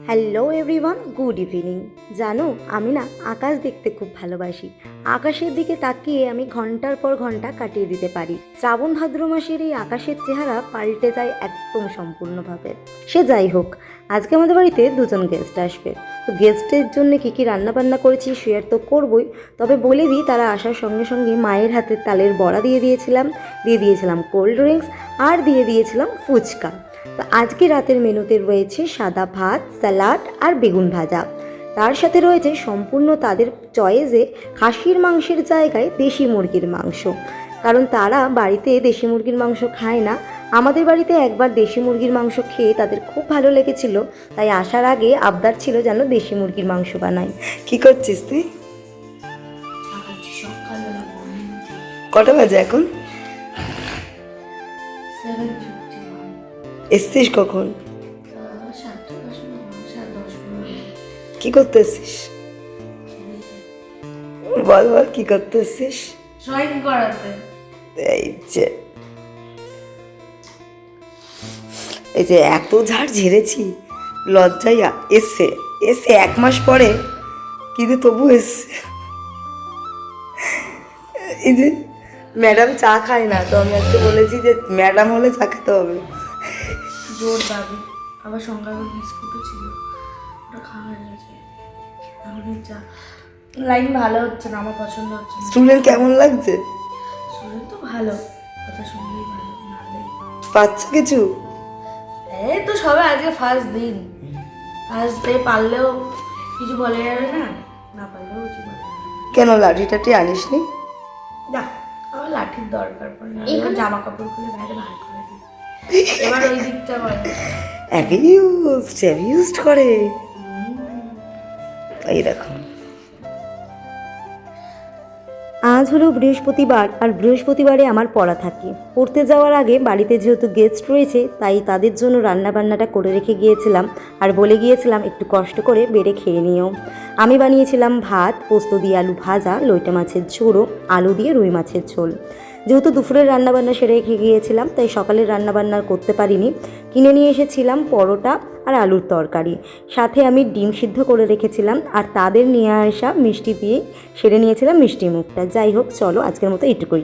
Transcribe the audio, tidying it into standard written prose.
Hello everyone, good evening. জানো, আমি না আকাশ দেখতে খুব ভালোবাসি। আকাশের দিকে তাকিয়ে আমি ঘন্টার পর ঘন্টা কাটিয়ে দিতে পারি। শ্রাবণ ভাদ্র মাসের এই আকাশের চেহারা পাল্টে যায় একদম সম্পূর্ণভাবে। সে যাই হোক, আজকে আমাদের বাড়িতে দুজন গেস্ট আসবে। তো গেস্টের জন্য কী কী রান্নাবান্না করেছি শেয়ার তো করবই, তবে বলে দিই, তারা আসার সঙ্গে সঙ্গে মায়ের হাতে তালের বড়া দিয়ে দিয়েছিলাম কোল্ড ড্রিঙ্কস, আর দিয়ে দিয়েছিলাম ফুচকা। তো আজকে রাতের মেনুতে রয়েছে সাদা ভাত, স্যালাড আর বেগুন ভাজা। তার সাথে রয়েছে সম্পূর্ণ তাদের চয়েসে খাসির মাংসের জায়গায় দেশি মুরগির মাংস, কারণ তারা বাড়িতে দেশি মুরগির মাংস খায় না। আমাদের বাড়িতে একবার দেশি মুরগির মাংস খেয়ে তাদের খুব ভালো লেগেছিল, তাই আসার আগে আবদার ছিল যেন দেশি মুরগির মাংস বানাই। কি করছিস তুই? কটা বাজে এখন? এসছিস কখন? কি করতে এসছিস? বল বল, কি করতে এসছিস? ড্রয়িং করাতে। এই যে এত ঝাড় ঝেড়েছি, লজ্জাই এসছে এসে 1 মাস পরে, কিন্তু তবু এসছে। এই যে ম্যাডাম চা খায় না, তো আমি আজকে বলেছি যে ম্যাডাম হলে চা খেতে হবে। জোর দাবি। আবার সঙ্গে বিস্কুটও ছিল, ওটা খাওয়া হয়ে গেছে। এখন চা লাইন ভালো হচ্ছে না, আমার পছন্দ হচ্ছে না। স্টুডেন্ট কেমন লাগছে? স্টুডেন্ট তো ভালো, কথা শুনলেই ভালো, নাহলে পাচ্ছ কিছু? এই তো সবে আজকে ফার্স্ট দিন, ফার্স্ট ডে, পারলেও কিছু বলে যাবে না, না পারলেও কিছু বলে যাবে না। কেন লাঠি টাঠি আনিস নি? না, আমার লাঠির দরকার পড়ে না, এবার জামা কাপড় খুলে বাইরে বার করে দিই। এবার ওই দিকটা বলে অ্যাবিউজড করে। এই দেখো, আজ হলো বৃহস্পতিবার, আর বৃহস্পতিবারে আমার পড়া থাকে। পড়তে যাওয়ার আগে বাড়িতে যেহেতু গেস্ট রয়েছে, তাই তাদের জন্য রান্নাবান্নাটা করে রেখে গিয়েছিলাম, আর বলে গিয়েছিলাম একটু কষ্ট করে বেড়ে খেয়ে নিও। আমি বানিয়েছিলাম ভাত, পোস্ত দিয়ে আলু ভাজা, লইটা মাছের ঝোড়ো, আলু দিয়ে রুই মাছের ঝোল। যেহেতু দুপুরের রান্নাবান্না সেরে রেখে গিয়েছিলাম, তাই সকালের রান্নাবান্না করতে পারিনি। কিনে নিয়ে এসেছিলাম পরোটা আর আলুর তরকারি, সাথে আমি ডিম সিদ্ধ করে রেখেছিলাম, আর তাদের নিয়ে আসা মিষ্টি দিয়ে সেরে নিয়েছিলাম মিষ্টি মুখটা। যাই হোক, চলো আজকের মতো এটুকুই।